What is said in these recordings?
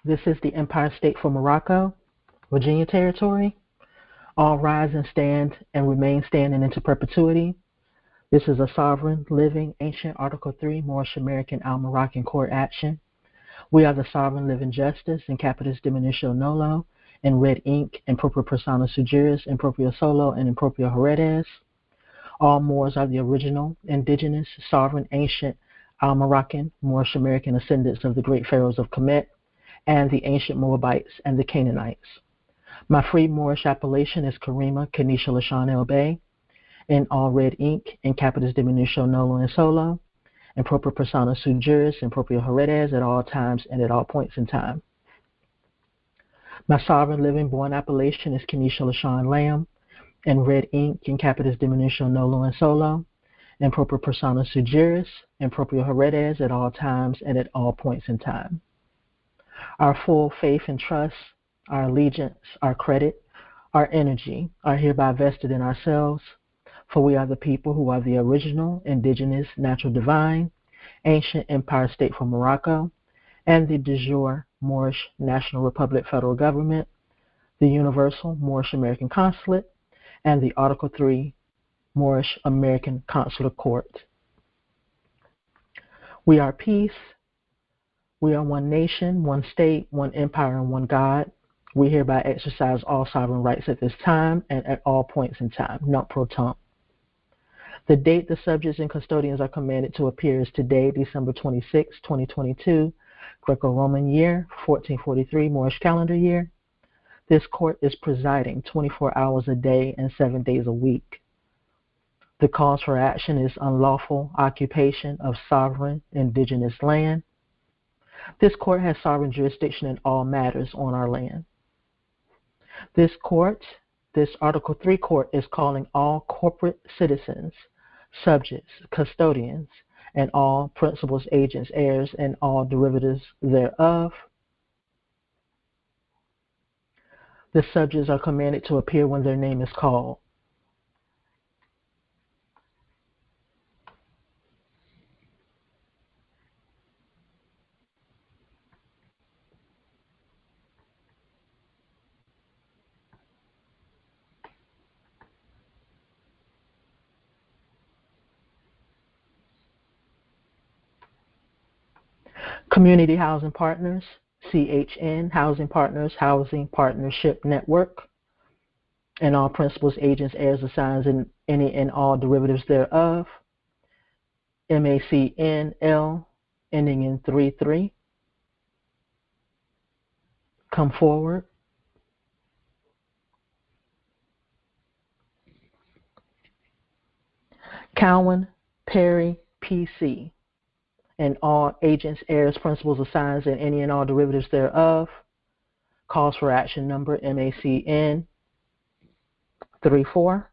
This is the Empire State for Morocco, Virginia Territory. All rise and stand and remain standing into perpetuity. This is a sovereign, living, ancient Article 3 Moorish American Moroccan court action. We are the sovereign, living justice in capitis diminutio nolo, in red ink, in propria persona sui juris, in propria solo, and in propria heredes. All Moors are the original, indigenous, sovereign, ancient Moroccan, Moorish American ascendants of the great pharaohs of Kemet and the ancient Moabites and the Canaanites. My free Moorish appellation is Karimah, Kanisha Lashan El Bey, in all red ink, in capitis diminutio nolo and solo, in propria persona sui juris, in propria heredes, at all times and at all points in time. My sovereign living born appellation is Kanisha Lashan Lamb, in red ink, in capitis diminutio nolo and solo, in propria persona sui juris, in propria heredes, at all times and at all points in time. Our full faith and trust, our allegiance, our credit, our energy are hereby vested in ourselves, for we are the people who are the original, indigenous, natural divine, ancient Empire State for Morocco, and the de jure Moorish National Republic Federal Government, the Universal Moorish American Consulate, and the Article 3 Moorish American Consular Court. We are peace. We are one nation, one state, one empire, and one God. We hereby exercise all sovereign rights at this time and at all points in time, not pro tempore. The date the subjects and custodians are commanded to appear is today, December 26, 2022, Greco-Roman year, 1443 Moorish calendar year. This court is presiding 24 hours a day and 7 days a week. The cause for action is unlawful occupation of sovereign indigenous land. This court has sovereign jurisdiction in all matters on our land. This Article 3 court, is calling all corporate citizens, subjects, custodians, and all principals, agents, heirs, and all derivatives thereof. The subjects are commanded to appear when their name is called. Community Housing Partners, CHN, Housing Partners, Housing Partnership Network, and all principals, agents, heirs, assigns, and any and all derivatives thereof. MACNL, ending in 33. Come forward. Cowan, Perry, PC, and all agents, heirs, principals, assigns, and any and all derivatives thereof. Calls for action number MACN 34.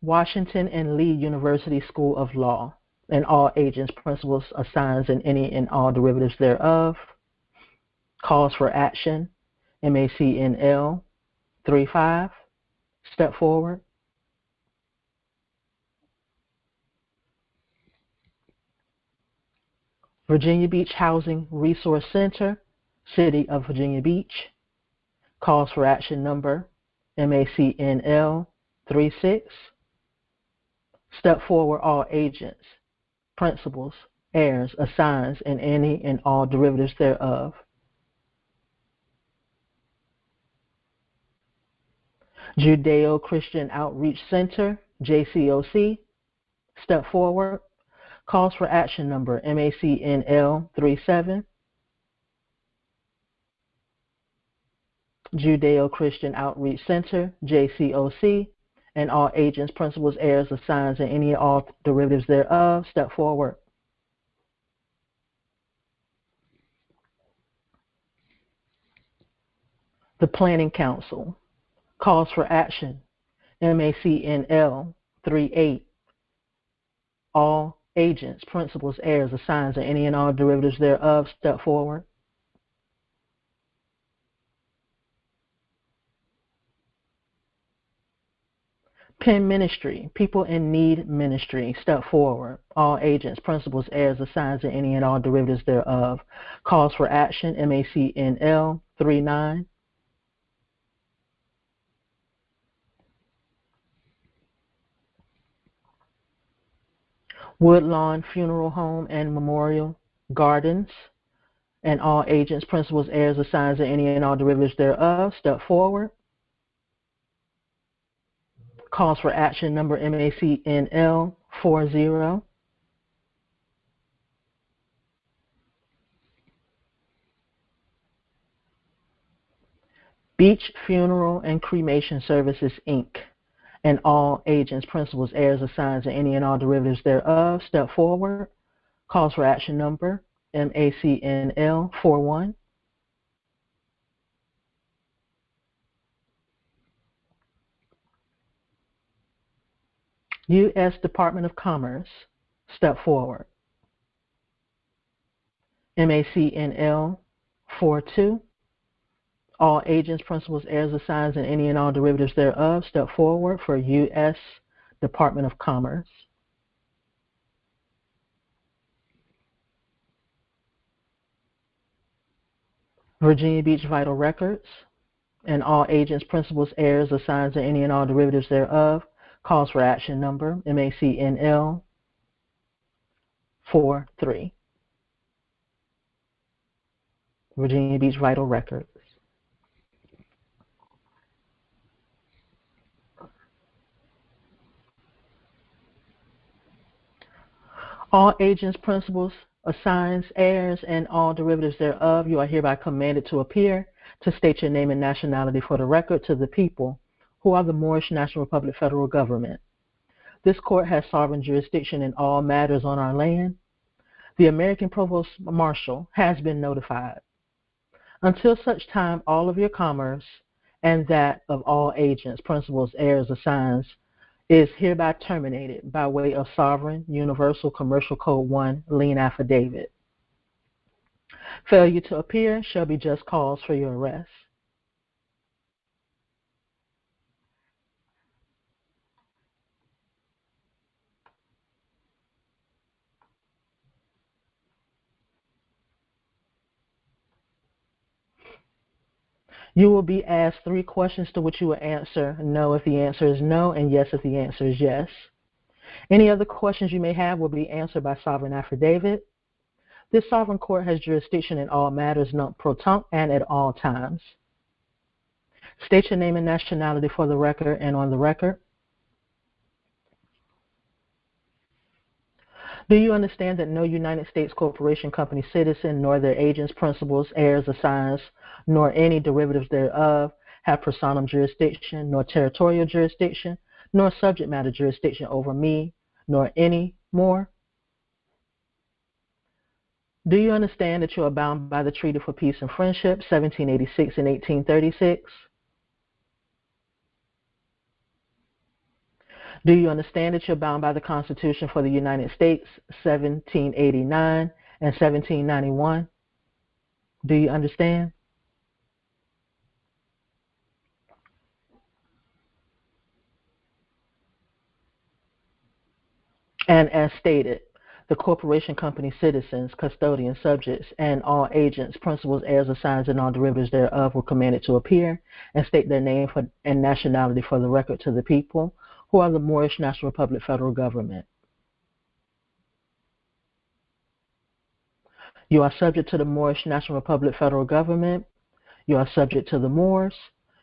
Washington and Lee University School of Law, and all agents, principals, assigns, and any and all derivatives thereof. Calls for action MACNL 35. Step forward. Virginia Beach Housing Resource Center, City of Virginia Beach. Calls for action number MACNL 36. Step forward all agents, principals, heirs, assigns, and any and all derivatives thereof. Judeo-Christian Outreach Center, JCOC. Step forward. Calls for action number MACNL 37. Judeo-Christian Outreach Center, JCOC, and all agents, principals, heirs, assigns, and any and all derivatives thereof. Step forward. The Planning Council. Calls for action MACNL 38. All agents, principals, heirs, assigns, and any and all derivatives thereof. Step forward. Pen ministry, people in need ministry, step forward. All agents, principals, heirs, assigns, and any and all derivatives thereof. Calls for action, MACNL 39. Woodlawn Funeral Home and Memorial Gardens, and all agents, principals, heirs, assigns, and any and all derivatives thereof, step forward. Calls for action number MACNL 40. Beach Funeral and Cremation Services, Inc., and all agents, principals, heirs, assigns, and any and all derivatives thereof, step forward. Calls for action number MACNL 41. U.S. Department of Commerce, step forward. MACNL 42. All agents, principals, heirs, assigns, and any and all derivatives thereof, step forward for U.S. Department of Commerce. Virginia Beach Vital Records, and all agents, principals, heirs, assigns, and any and all derivatives thereof, calls for action number MACNL 43. Virginia Beach Vital Records. All agents, principals, assigns, heirs, and all derivatives thereof, you are hereby commanded to appear to state your name and nationality for the record to the people, who are the Moorish National Republic Federal Government. This court has sovereign jurisdiction in all matters on our land. The American Provost Marshal has been notified. Until such time, all of your commerce and that of all agents, principals, heirs, assigns is hereby terminated by way of Sovereign Universal Commercial Code 1 lien affidavit. Failure to appear shall be just cause for your arrest. You will be asked 3 questions to which you will answer no if the answer is no and yes if the answer is yes. Any other questions you may have will be answered by sovereign affidavit. This sovereign court has jurisdiction in all matters non-protunct and at all times. State your name and nationality for the record and on the record. Do you understand that no United States corporation, company, citizen, nor their agents, principals, heirs, assigns, nor any derivatives thereof have personam jurisdiction, nor territorial jurisdiction, nor subject matter jurisdiction over me, nor any more? Do you understand that you are bound by the Treaty for Peace and Friendship, 1786 and 1836? Do you understand that you're bound by the Constitution for the United States, 1789 and 1791? Do you understand? And as stated, the corporation, company, citizens, custodians, subjects, and all agents, principals, heirs, assigns, and all derivatives thereof were commanded to appear and state their name and nationality for the record to the people, who are the Moorish National Republic Federal Government. You are subject to the Moorish National Republic Federal Government. You are subject to the Moors.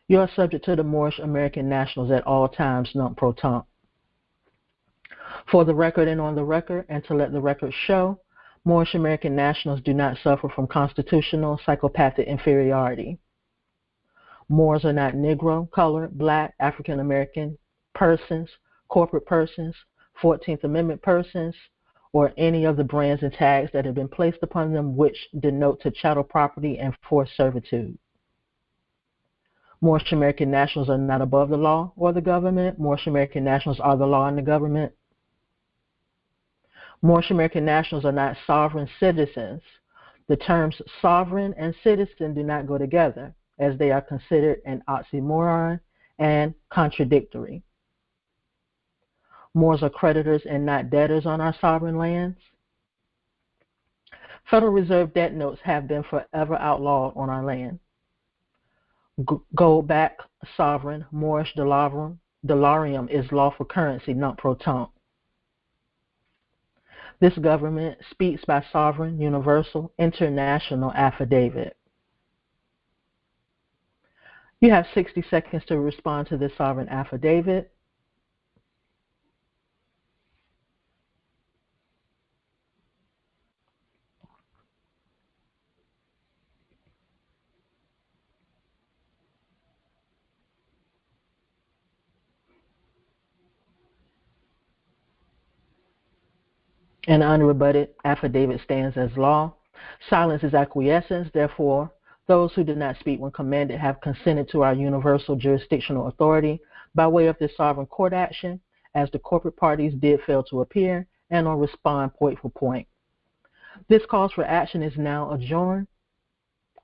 You are subject to the Moorish American nationals at all times, non-protunct. For the record and on the record, and to let the record show, Moorish American nationals do not suffer from constitutional psychopathic inferiority. Moors are not Negro, colored, black, African American persons, corporate persons, 14th Amendment persons, or any of the brands and tags that have been placed upon them which denote to chattel property and forced servitude. Moorish American nationals are not above the law or the government. Moorish American nationals are the law and the government. Moorish American nationals are not sovereign citizens. The terms sovereign and citizen do not go together, as they are considered an oxymoron and contradictory. Moors are creditors and not debtors on our sovereign lands. Federal Reserve debt notes have been forever outlawed on our land. Gold-backed sovereign Moorish dollarium is lawful currency, non pro tunc. This government speaks by sovereign, universal, international affidavit. You have 60 seconds to respond to this sovereign affidavit. An unrebutted affidavit stands as law. Silence is acquiescence. Therefore, those who did not speak when commanded have consented to our universal jurisdictional authority by way of this sovereign court action, as the corporate parties did fail to appear and or respond point for point. This cause for action is now adjourned.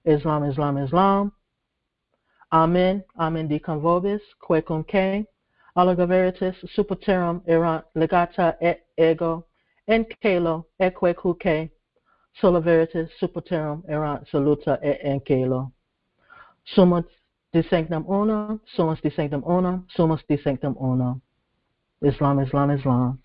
Islam, Islam, Islam. Amen, amen dicam vobis, quecum que, allega veritas superterum erant legata et ego, en calo eque cuque, sola veritas superterum erant saluta et en calo. Sumus de sanctum unum, sumus de sanctum unum, sumus de sanctum unum. Islam, Islam, Islam.